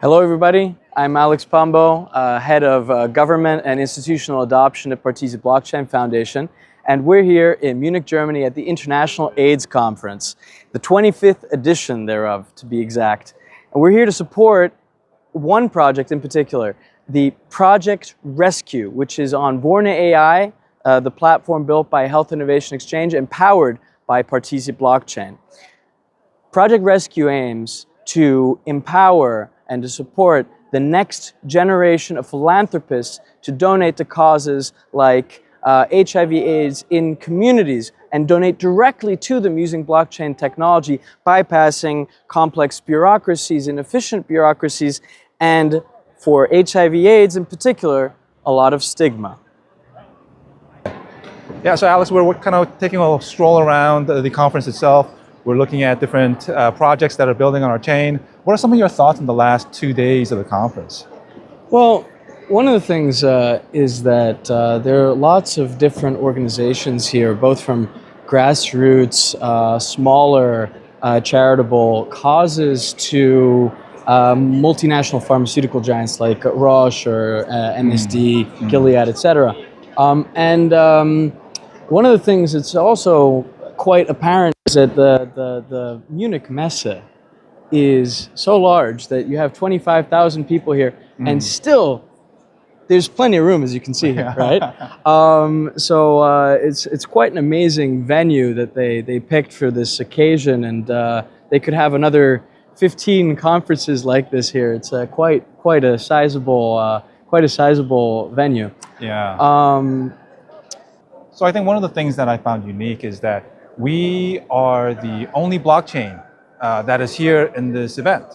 Hello, everybody. I'm Alex Pombo, head of government and institutional adoption at Partisia Blockchain Foundation, and we're here in Munich, Germany at the International AIDS Conference, the 25th edition thereof, to be exact. And we're here to support one project in particular, the Project Rescue, which is on Vorne.ai, the platform built by Health Innovation Exchange and powered by Partisia Blockchain. Project Rescue aims to empower and to support the next generation of philanthropists to donate to causes like HIV/AIDS in communities and donate directly to them using blockchain technology, bypassing complex bureaucracies, inefficient bureaucracies, and for HIV/AIDS in particular, a lot of stigma. Yeah, so Alex, we're kind of taking a stroll around the conference itself. We're looking at different projects that are building on our chain. What are some of your thoughts in the last 2 days of the conference? Well, one of the things is that there are lots of different organizations here, both from grassroots, smaller charitable causes to multinational pharmaceutical giants like Roche or MSD, Gilead, etc. One of the things that's also quite apparent is that the Munich Messe is so large that you have 25,000 people here, and still there's plenty of room, as you can see here, right? It's quite an amazing venue that they picked for this occasion, and they could have another 15 conferences like this here. It's quite a sizable venue. Yeah. So I think one of the things that I found unique is that we are the only blockchain that is here in this event,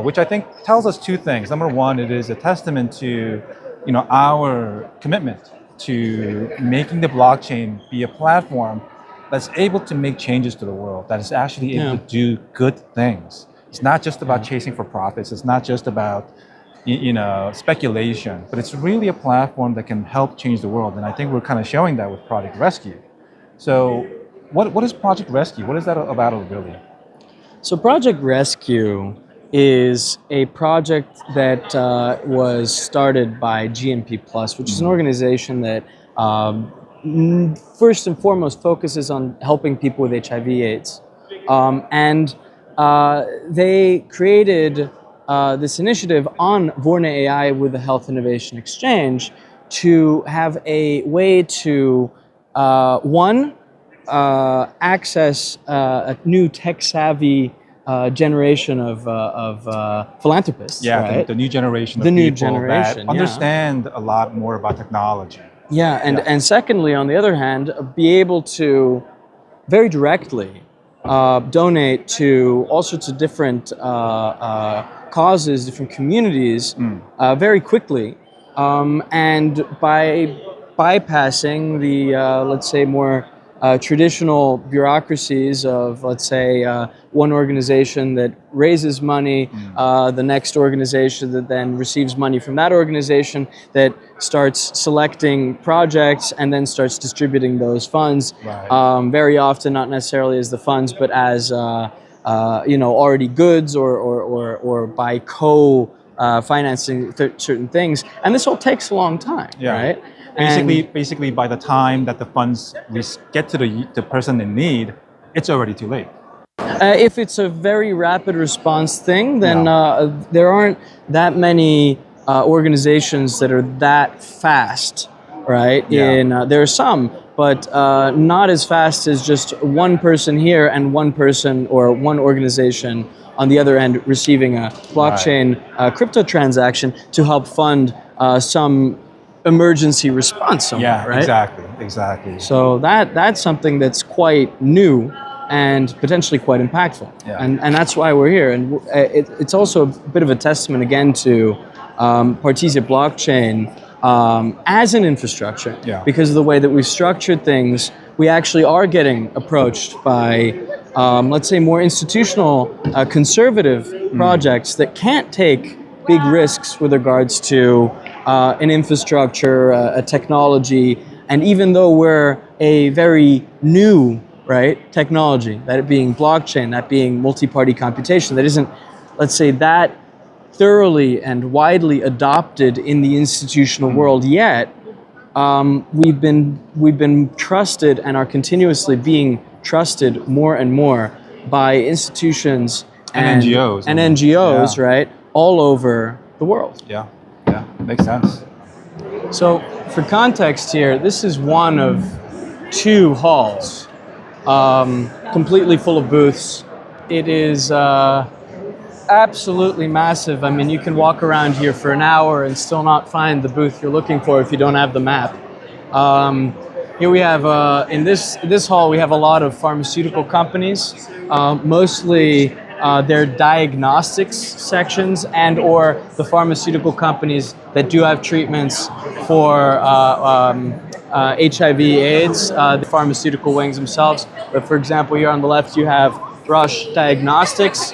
which I think tells us two things. Number one, it is a testament to our commitment to making the blockchain be a platform that's able to make changes to the world, that is actually able to do good things. It's not just about chasing for profits. It's not just about speculation, but it's really a platform that can help change the world. And I think we're kind of showing that with Project Rescue. So what is Project Rescue? What is that about really? So Project Rescue is a project that was started by GNP Plus, which is an organization that first and foremost focuses on helping people with HIV/AIDS. They created this initiative on Vorne.ai with the Health Innovation Exchange to have a way to, access a new tech-savvy generation of philanthropists. Yeah, right? the new generation of the new people generation, that understand a lot more about technology. Yeah, and secondly, on the other hand, be able to very directly donate to all sorts of different causes, different communities, very quickly, and by bypassing the, let's say, more traditional bureaucracies of, let's say, one organization that raises money, the next organization that then receives money from that organization that starts selecting projects and then starts distributing those funds. Right. Very often, not necessarily as the funds, but as already goods or by financing certain things. And this all takes a long time, right? Basically, by the time that the funds get to the person in need, it's already too late. If it's a very rapid response thing, then there aren't that many organizations that are that fast, right? There are some, but not as fast as just one person here and one person or one organization on the other end receiving a blockchain crypto transaction to help fund some emergency response somewhere, right? Exactly. So that's something that's quite new and potentially quite impactful. And that's why we're here. And it's also a bit of a testament again to Partisia Blockchain as an infrastructure. Because of the way that we've structured things, we actually are getting approached by, let's say, more institutional, conservative projects that can't take big risks with regards to an infrastructure, a technology, and even though we're a very new technology, that it being blockchain, that being multi-party computation, that isn't, let's say, that thoroughly and widely adopted in the institutional world yet. We've been trusted and are continuously being trusted more and more by institutions And NGOs. and NGOs, Yeah. right, all over the world. Yeah, yeah, makes sense. So, for context here, this is one of 2 halls, completely full of booths. It is absolutely massive. I mean, you can walk around here for an hour and still not find the booth you're looking for if you don't have the map. Here we have, in this hall, we have a lot of pharmaceutical companies, mostly their diagnostics sections and or the pharmaceutical companies that do have treatments for HIV/AIDS, the pharmaceutical wings themselves. But for example, here on the left, you have Roche Diagnostics,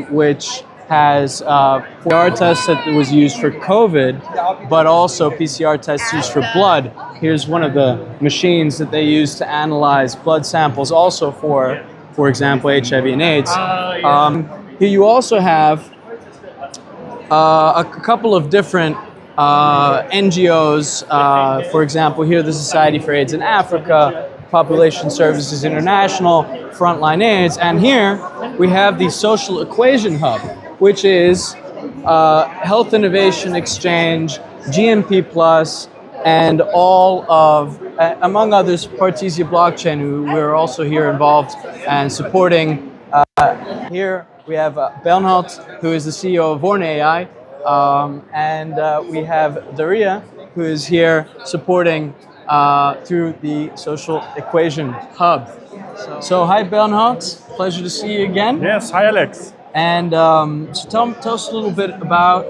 which has PCR tests that was used for COVID, but also PCR tests used for blood. Here's one of the machines that they use to analyze blood samples, also for example, HIV and AIDS. Here you also have a couple of different NGOs. For example, here the Society for AIDS in Africa, Population Services International, Frontline AIDS, and here we have the Social Equation Hub, which is Health Innovation Exchange, GMP Plus, and all of, among others, Partisia Blockchain, who we're also here involved and supporting. Here we have Bernhard, who is the CEO of Vorne.ai, and we have Daria, who is here supporting through the Social Equation Hub. So hi Bernhard, pleasure to see you again. Yes, hi Alex. And so tell us a little bit about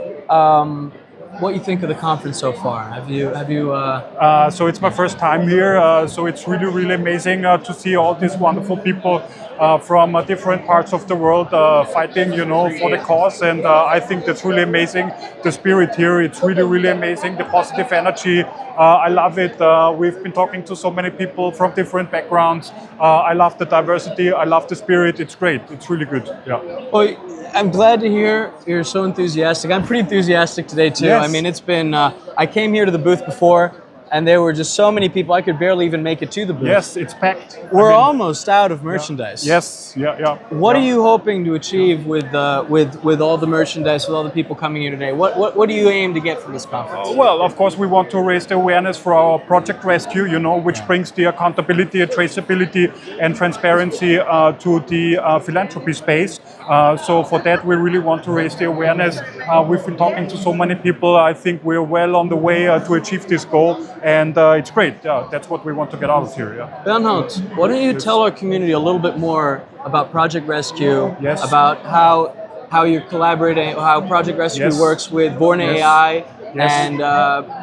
what you think of the conference so far. Have you? So it's my first time here, so it's really amazing to see all these wonderful people from different parts of the world fighting, for the cause, and I think that's really amazing. The spirit here, it's really amazing. The positive energy, I love it. We've been talking to so many people from different backgrounds. I love the diversity. I love the spirit. It's great. It's really good. Yeah. Well, I'm glad to hear you're so enthusiastic. I'm pretty enthusiastic today too. Yes. I mean, it's been. I came here to the booth before, and there were just so many people. I could barely even make it to the booth. Yes, it's packed. We're almost out of merchandise. Yes, yeah. What are you hoping to achieve with all the merchandise, with all the people coming here today? What do you aim to get from this conference? Well, of course, we want to raise the awareness for our Project Rescue, which brings the accountability, traceability, and transparency to the philanthropy space. So for that, we really want to raise the awareness. We've been talking to so many people. I think we're well on the way to achieve this goal, and it's great. That's what we want to get out of here. Yeah. Bernhard, why don't you tell our community a little bit more about Project Rescue, Yes. about how you're collaborating, how Project Rescue Yes. works with Vorne.ai, Yes. and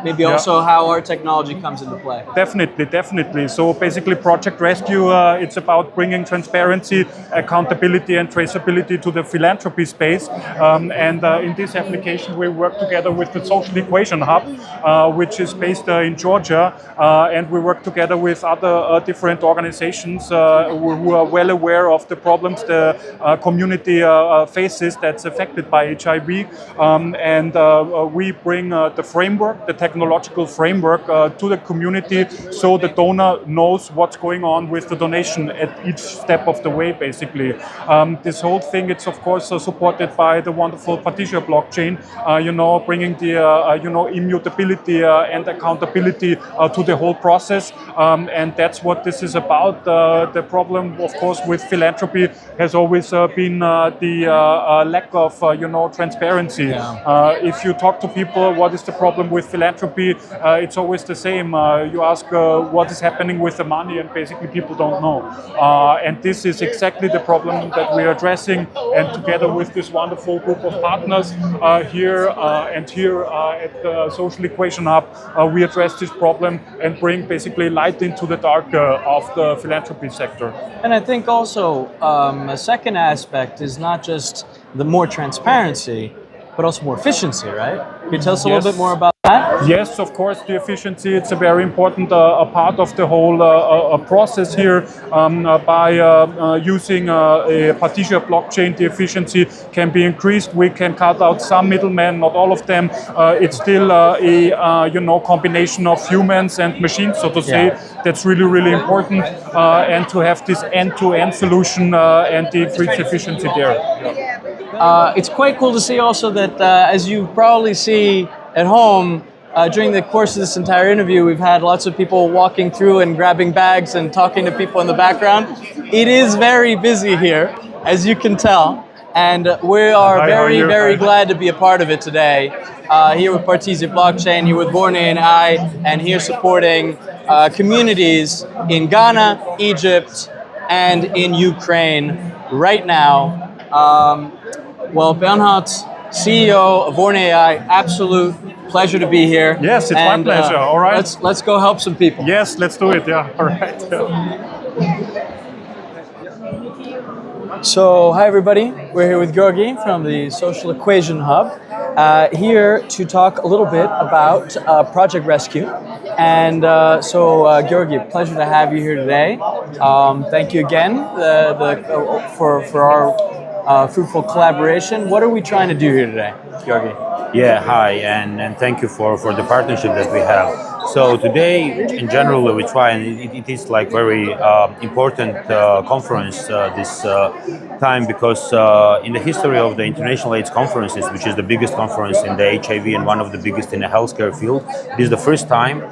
maybe also how our technology comes into play. Definitely. So basically, Project Rescue, it's about bringing transparency, accountability, and traceability to the philanthropy space. And in this application, we work together with the Social Equation Hub, which is based in Georgia, and we work together with other different organizations who are well aware of the problems the community faces that's affected by HIV, and we bring the framework, the technological framework to the community, so the donor knows what's going on with the donation at each step of the way, basically. This whole thing, it's of course supported by the wonderful Partisia blockchain, bringing the immutability and accountability to the whole process, and that's what this is about. The problem, of course, with philanthropy has always been the lack of transparency. Yeah. If you talk to people, what is the problem with philanthropy? It's always the same. You ask what is happening with the money, and basically people don't know. And this is exactly the problem that we are addressing. And together with this wonderful group of partners here at the Social Equation Hub, we address this problem and bring basically light into the dark of the philanthropy sector. And I think also a second aspect is not just the more transparency, but also more efficiency, right? Can you tell us a little bit more about that? Yes, of course, the efficiency, it's a very important a part of the whole process here. By using a Partisia blockchain, the efficiency can be increased. We can cut out some middlemen, not all of them. It's still a combination of humans and machines, so to say. That's really, really important. And to have this end-to-end solution and the increased efficiency there. It's quite cool to see also that, as you probably see at home, during the course of this entire interview, we've had lots of people walking through and grabbing bags and talking to people in the background. It is very busy here, as you can tell, and we are very glad to be a part of it today. Here with Partisia Blockchain, here with Vorne.ai, and here supporting communities in Ghana, Egypt, and in Ukraine right now. Well, Bernhard, CEO of Vorne.ai, absolute pleasure to be here. Yes, it's my pleasure. All right. Let's go help some people. Yes, let's do it. Yeah. All right. So, hi everybody. We're here with Giorgi from the Social Equation Hub, here to talk a little bit about Project Rescue. And Giorgi, pleasure to have you here today. Thank you again for our fruitful collaboration. What are we trying to do here today, Giorgi? Yeah, hi, and thank you for the partnership that we have. So today, in general, we try, and it is like very important conference this time, because in the history of the International AIDS conferences, which is the biggest conference in the HIV and one of the biggest in the healthcare field, this is the first time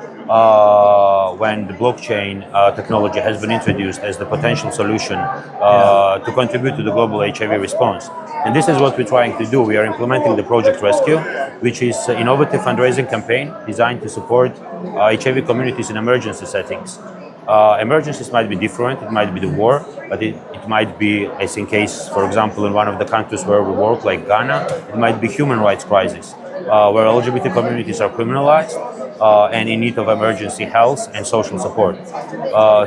when the blockchain technology has been introduced as the potential solution to contribute to the global HIV response. And this is what we're trying to do. We are implementing the Project Rescue, which is an innovative fundraising campaign designed to support HIV communities in emergency settings. Emergencies might be different, it might be the war, but it might be, as in case, for example, in one of the countries where we work, like Ghana, it might be human rights crisis, where LGBT communities are criminalized and in need of emergency health and social support.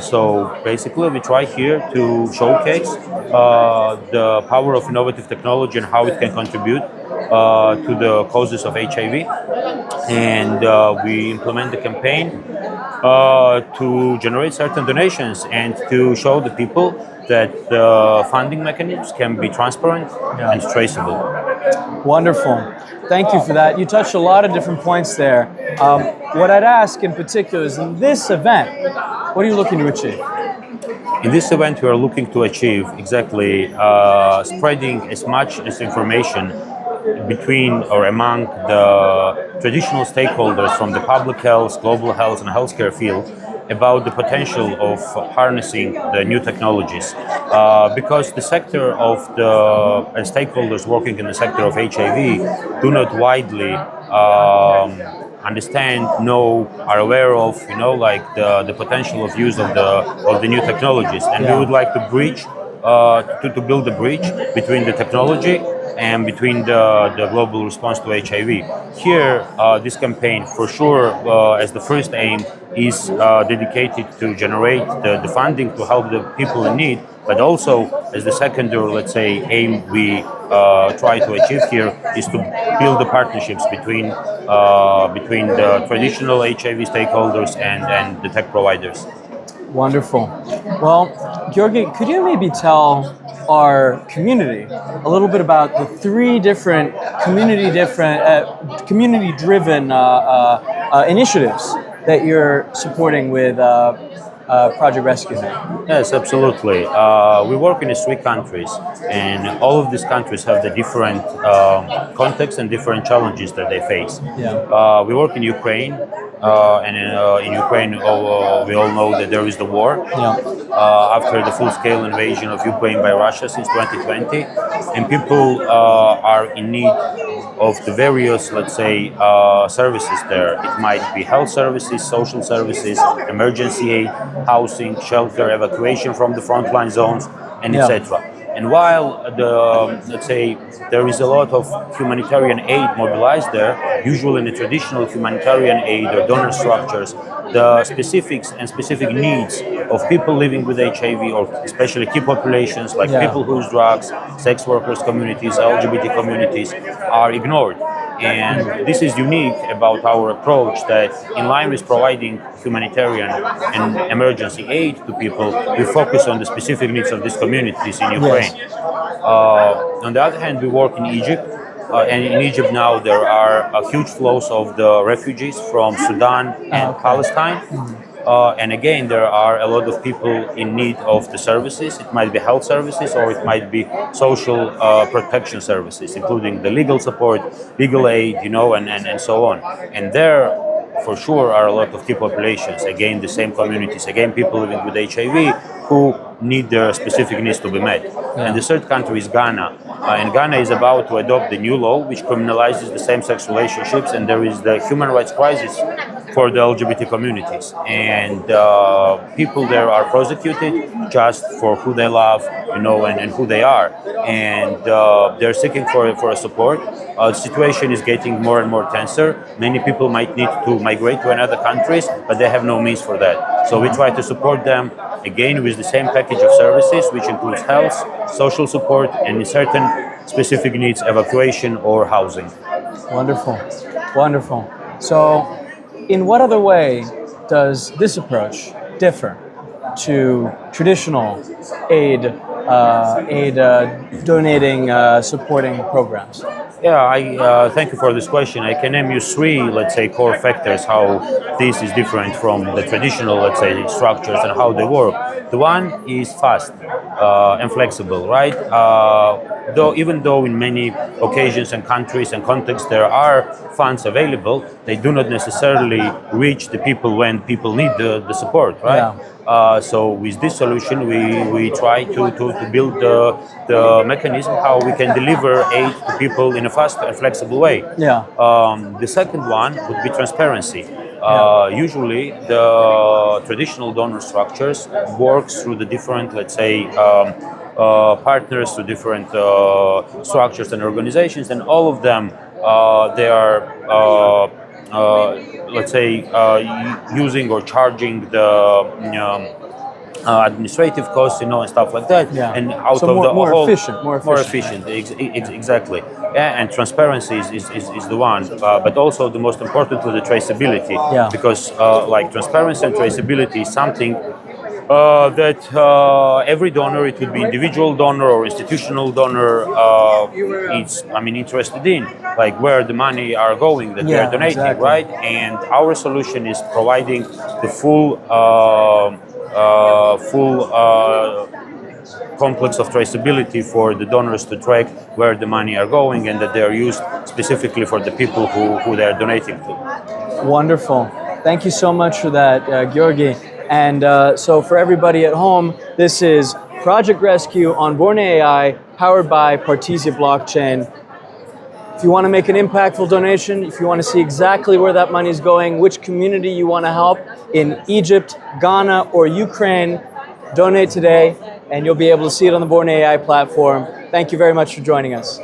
So basically, we try here to showcase the power of innovative technology and how it can contribute to the causes of HIV. And we implement the campaign to generate certain donations and to show the people that the funding mechanisms can be transparent and traceable. Wonderful. Thank you for that. You touched a lot of different points there. What I'd ask in particular is, in this event, what are you looking to achieve? In this event, we are looking to achieve exactly spreading as much as information between or among the traditional stakeholders from the public health, global health, and healthcare field about the potential of harnessing the new technologies. Because the sector of the stakeholders working in the sector of HIV do not widely understand, know, are aware of, the potential of use of the new technologies, and we would like to bridge, to build a bridge between the technology and between the global response to HIV. Here, this campaign, for sure, as the first aim, is dedicated to generate the funding to help the people in need, but also as the secondary, let's say, aim we try to achieve here is to build the partnerships between the traditional HIV stakeholders and the tech providers. Wonderful. Well, Giorgi, could you maybe tell our community a little bit about the three different community-driven initiatives that you're supporting with Project Rescue? Yes, absolutely. We work in 3 countries, and all of these countries have the different contexts and different challenges that they face. Yeah. We work in Ukraine, and in Ukraine, we all know that there is the war. After the full-scale invasion of Ukraine by Russia since 2020, and people are in need of the various, let's say, services there. It might be health services, social services, emergency aid, housing, shelter, evacuation from the frontline zones, and etc. And while let's say, there is a lot of humanitarian aid mobilized there, usually in the traditional humanitarian aid or donor structures, the specifics and specific needs of people living with HIV, or especially key populations like people who use drugs, sex workers communities, LGBT communities, are ignored. And this is unique about our approach, that in line with providing humanitarian and emergency aid to people, we focus on the specific needs of these communities in Ukraine. On the other hand, we work in Egypt, and in Egypt now there are huge flows of the refugees from Sudan and Palestine. And again, there are a lot of people in need of the services. It might be health services, or it might be social protection services, including the legal support, legal aid, and so on. And there, for sure, are a lot of key populations. Again, the same communities. Again, people living with HIV who need their specific needs to be met. And the third country is Ghana. And Ghana is about to adopt the new law which criminalizes the same-sex relationships, and there is the human rights crisis for the LGBT communities. And people there are prosecuted just for who they love, and who they are. And they're seeking for a support. The situation is getting more and more tenser. Many people might need to migrate to another countries, but they have no means for that. So we try to support them, again, with the same package of services, which includes health, social support, and in certain specific needs, evacuation or housing. Wonderful, wonderful. So, in what other way does this approach differ to traditional aid, donating, supporting programs? Yeah, I thank you for this question. I can name you three, let's say, core factors how this is different from the traditional, let's say, structures and how they work. The one is fast and flexible, right? Even though in many occasions and countries and contexts there are funds available, they do not necessarily reach the people when people need the support, right? So with this solution, we try to build the mechanism how we can deliver aid to people in a fast and flexible way. The second one would be transparency. Usually, the traditional donor structures works through the different, let's say, partners, to different structures and organizations, and all of them they are let's say using or charging the administrative costs, and stuff like that, and out so of more, the more whole, efficient, more efficient. Exactly. And transparency is the one, but also the most importantly, the traceability, because like transparency and traceability is something that every donor, it would be individual donor or institutional donor, is interested in, like where the money are going that they are donating, right? And our solution is providing the full complex of traceability for the donors to track where the money are going, and that they are used specifically for the people who they are donating to. Wonderful. Thank you so much for that, Giorgi. And so for everybody at home, this is Project Rescue on Vorne.ai, powered by Partisia Blockchain. If you want to make an impactful donation, if you want to see exactly where that money is going, which community you want to help in Egypt, Ghana, or Ukraine, donate today, and you'll be able to see it on the Born AI platform. Thank you very much for joining us.